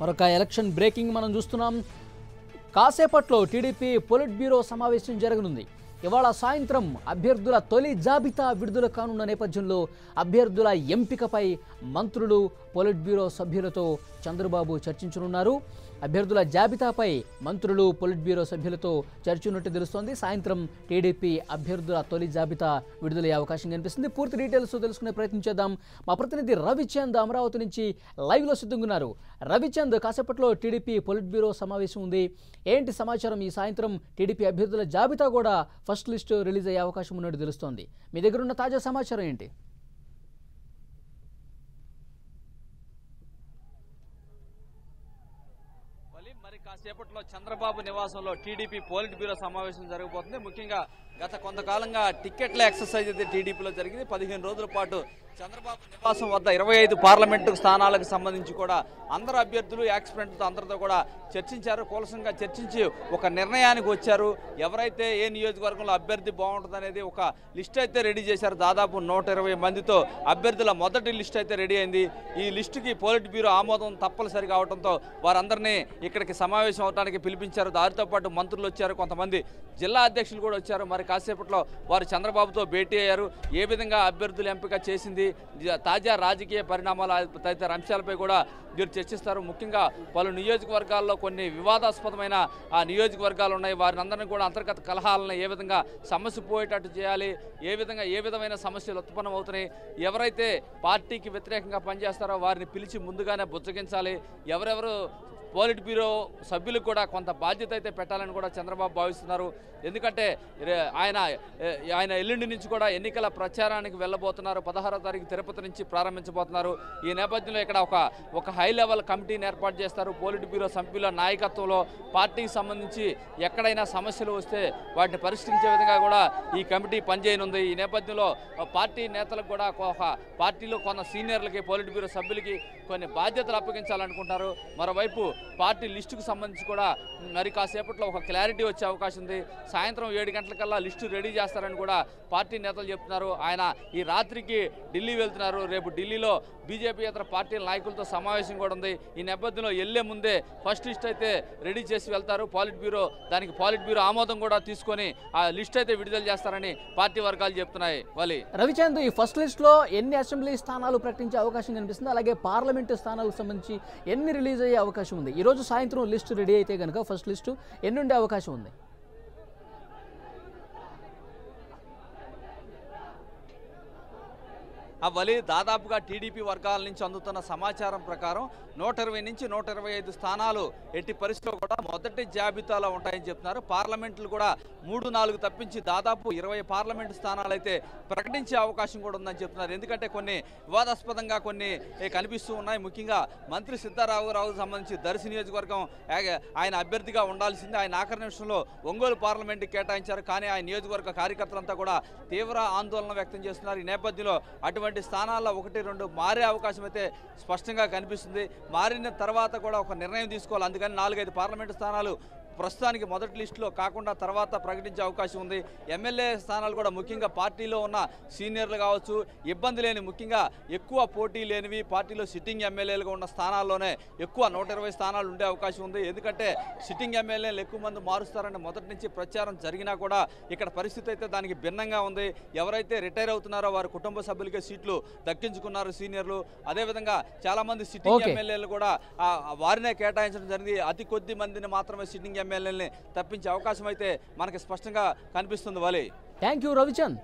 మరొక election breaking మనం చూస్తున్నాం. కాసేపట్లో టీడీపీ పొలిట్ బ్యూరో సమావేశం జరగనుంది. ఇవాళ సాయంత్రం అభ్యర్థుల తొలి జాబితా విడుదల కానున్న నేపథ్యంలో అభ్యర్థుల ఎంపికపై మంత్రులు పొలిట్ బ్యూరో సభ్యులతో చంద్రబాబు చర్చించనున్నారు. అభ్యర్థుల జాబితాపై మంత్రులు పొలిట్ బ్యూరో సభ్యులతో చర్చనున్నట్టు తెలుస్తోంది. సాయంత్రం టీడీపీ అభ్యర్థుల తొలి జాబితా విడుదలయ్యే అవకాశం కనిపిస్తుంది. పూర్తి డీటెయిల్స్ తెలుసుకునే ప్రయత్నం చేద్దాం. మా ప్రతినిధి రవిచంద్ అమరావతి నుంచి లైవ్లో సిద్ధంగా ఉన్నారు. రవిచంద్, కాసేపట్లో టీడీపీ పొలిట్ బ్యూరో సమావేశం ఉంది. ఏంటి సమాచారం? ఈ సాయంత్రం టీడీపీ అభ్యర్థుల జాబితా కూడా ఫస్ట్ లిస్ట్ రిలీజ్ అయ్యే అవకాశం ఉన్నట్టు తెలుస్తోంది. మీ దగ్గర ఉన్న తాజా సమాచారం ఏంటి? మరి కాసేపట్లో చంద్రబాబు నివాసంలో టీడీపీ పోలిట్ బ్యూరో సమావేశం జరగబోతుంది. ముఖ్యంగా గత కొంతకాలంగా టిక్కెట్ల ఎక్సర్సైజ్ అయితే టీడీపీలో జరిగింది. 15 రోజుల పాటు చంద్రబాబు నివాసం వద్ద 25 పార్లమెంటు స్థానాలకు సంబంధించి కూడా అందరు అభ్యర్థులు యాక్స్పిరెంట్తో అందరితో కూడా చర్చించారు. కూలసంగా చర్చించి ఒక నిర్ణయానికి వచ్చారు. ఎవరైతే ఏ నియోజకవర్గంలో అభ్యర్థి బాగుంటుంది అనేది ఒక లిస్ట్ అయితే రెడీ చేశారు. దాదాపు 120 మందితో అభ్యర్థుల మొదటి లిస్ట్ అయితే రెడీ అయింది. ఈ లిస్టుకి పోలిట్ బ్యూరో ఆమోదం తప్పనిసరి కావడంతో వారందరినీ ఇక్కడికి సమావేశం అవడానికి పిలిపించారు. దానితో పాటు మంత్రులు వచ్చారు, కొంతమంది జిల్లా అధ్యక్షులు కూడా వచ్చారు. మరి కాసేపట్లో వారు చంద్రబాబుతో భేటీ అయ్యారు. ఏ విధంగా అభ్యర్థుల ఎంపిక చేసింది, తాజా రాజకీయ పరిణామాల తదితర అంశాలపై కూడా వీరు చర్చిస్తారు. ముఖ్యంగా పలు నియోజకవర్గాల్లో కొన్ని వివాదాస్పదమైన ఆ నియోజకవర్గాలు ఉన్నాయి. వారిని అందరినీ కూడా అంతర్గత కలహాలను ఏ విధంగా సమస్య పోయేటట్టు చేయాలి, ఏ విధమైన సమస్యలు ఉత్పన్నం అవుతున్నాయి, ఎవరైతే పార్టీకి వ్యతిరేకంగా పనిచేస్తారో వారిని పిలిచి ముందుగానే బుజ్జగించాలి, ఎవరెవరు పోలిట్ బ్యూరో సభ్యులకు కూడా కొంత బాధ్యత అయితే పెట్టాలని కూడా చంద్రబాబు భావిస్తున్నారు. ఎందుకంటే ఆయన ఎల్లుండి నుంచి కూడా ఎన్నికల ప్రచారానికి వెళ్ళబోతున్నారు. 16వ తారీఖు తిరుపతి నుంచి ప్రారంభించబోతున్నారు. ఈ నేపథ్యంలో ఇక్కడ ఒక హై లెవెల్ కమిటీని ఏర్పాటు చేస్తారు. పోలిట్ బ్యూరో సభ్యుల నాయకత్వంలో పార్టీకి సంబంధించి ఎక్కడైనా సమస్యలు వస్తే వాటిని పరిష్కరించే విధంగా కూడా ఈ కమిటీ పనిచేయనుంది. ఈ నేపథ్యంలో పార్టీ నేతలకు కూడా పార్టీలో కొంత సీనియర్లకి పోలిట్ బ్యూరో సభ్యులకి కొన్ని బాధ్యతలు అప్పగించాలనుకుంటారు. మరోవైపు పార్టీ లిస్టుకు సంబంధించి కూడా మరి కాసేపట్లో ఒక క్లారిటీ వచ్చే అవకాశం ఉంది. సాయంత్రం 7 గంటలకల్లా లిస్టు రెడీ చేస్తారని కూడా పార్టీ నేతలు చెప్తున్నారు. ఆయన ఈ రాత్రికి ఢిల్లీ వెళ్తున్నారు. రేపు ఢిల్లీలో బీజేపీ ఇతర పార్టీల నాయకులతో సమావేశం కూడా ఉంది. ఈ నేపథ్యంలో వెళ్లే ముందే ఫస్ట్ లిస్ట్ అయితే రెడీ చేసి వెళ్తారు పోలిట్ బ్యూరో. దానికి పోలిట్ బ్యూరో ఆమోదం కూడా తీసుకొని ఆ లిస్ట్ అయితే విడుదల చేస్తారని పార్టీ వర్గాలు చెప్తున్నాయి. రవిచంద్, ఈ ఫస్ట్ లిస్ట్ లో ఎన్ని అసెంబ్లీ స్థానాలు ప్రకటించే అవకాశం కనిపిస్తుంది? అలాగే పార్లమెంటు స్థానాలకు సంబంధించి ఎన్ని రిలీజ్ అయ్యే అవకాశం ఉంది? ఈ రోజు సాయంత్రం లిస్టు రెడీ అయితే కనుక ఫస్ట్ లిస్టు ఎన్ని ఉండే అవకాశం ఉంది? దాదాపుగా టీడీపీ వర్గాల నుంచి అందుతున్న సమాచారం ప్రకారం 120 నుంచి 125 స్థానాలు ఎట్టి పరిస్థితుల్లో కూడా మొదటి జాబితాలో ఉంటాయని చెప్తున్నారు. పార్లమెంట్లు కూడా 3-4 తప్పించి దాదాపు 20 పార్లమెంటు స్థానాలు అయితే ప్రకటించే అవకాశం కూడా ఉందని చెప్తున్నారు. ఎందుకంటే కొన్ని వివాదాస్పదంగా కొన్ని కనిపిస్తూ ఉన్నాయి. ముఖ్యంగా మంత్రి సిద్ధారావుకు సంబంధించి దర్శి నియోజకవర్గం ఆయన అభ్యర్థిగా ఉండాల్సింది. ఆయన ఆఖరి నిమిషంలో ఒంగోలు పార్లమెంటుకి కేటాయించారు. కానీ ఆయన నియోజకవర్గ కార్యకర్తలంతా కూడా తీవ్ర ఆందోళన వ్యక్తం చేస్తున్నారు. ఈ నేపథ్యంలో అటువంటి స్థానాల్లో 1-2 మారే అవకాశం అయితే స్పష్టంగా కనిపిస్తుంది. మారిన తర్వాత కూడా ఒక నిర్ణయం తీసుకోవాలి. అందుకని 4-5 పార్లమెంటు స్థానాలు ప్రస్తుతానికి మొదటి లిస్టులో కాకుండా తర్వాత ప్రకటించే అవకాశం ఉంది. ఎమ్మెల్యే స్థానాలు కూడా ముఖ్యంగా పార్టీలో ఉన్న సీనియర్లు కావచ్చు, ఇబ్బంది లేని ముఖ్యంగా ఎక్కువ పోటీ లేనివి పార్టీలో సిట్టింగ్ ఎమ్మెల్యేలుగా ఉన్న స్థానాల్లోనే ఎక్కువ 120 స్థానాలు ఉండే అవకాశం ఉంది. ఎందుకంటే సిట్టింగ్ ఎమ్మెల్యేలు ఎక్కువ మంది మారుస్తారని మొదటి నుంచి ప్రచారం జరిగినా కూడా ఇక్కడ పరిస్థితి అయితే దానికి భిన్నంగా ఉంది. ఎవరైతే రిటైర్ అవుతున్నారో వారి కుటుంబ సభ్యులకే సీట్లు దక్కించుకున్నారు సీనియర్లు. అదేవిధంగా చాలామంది సిట్టింగ్ ఎమ్మెల్యేలు కూడా వారినే కేటాయించడం జరిగింది. అతి కొద్ది మందిని మాత్రమే సిట్టింగ్ ఎమ్మెల్యేలని తప్పించే అవకాశం అయితే మనకి స్పష్టంగా కనిపిస్తుంది. Thank you Ravichand.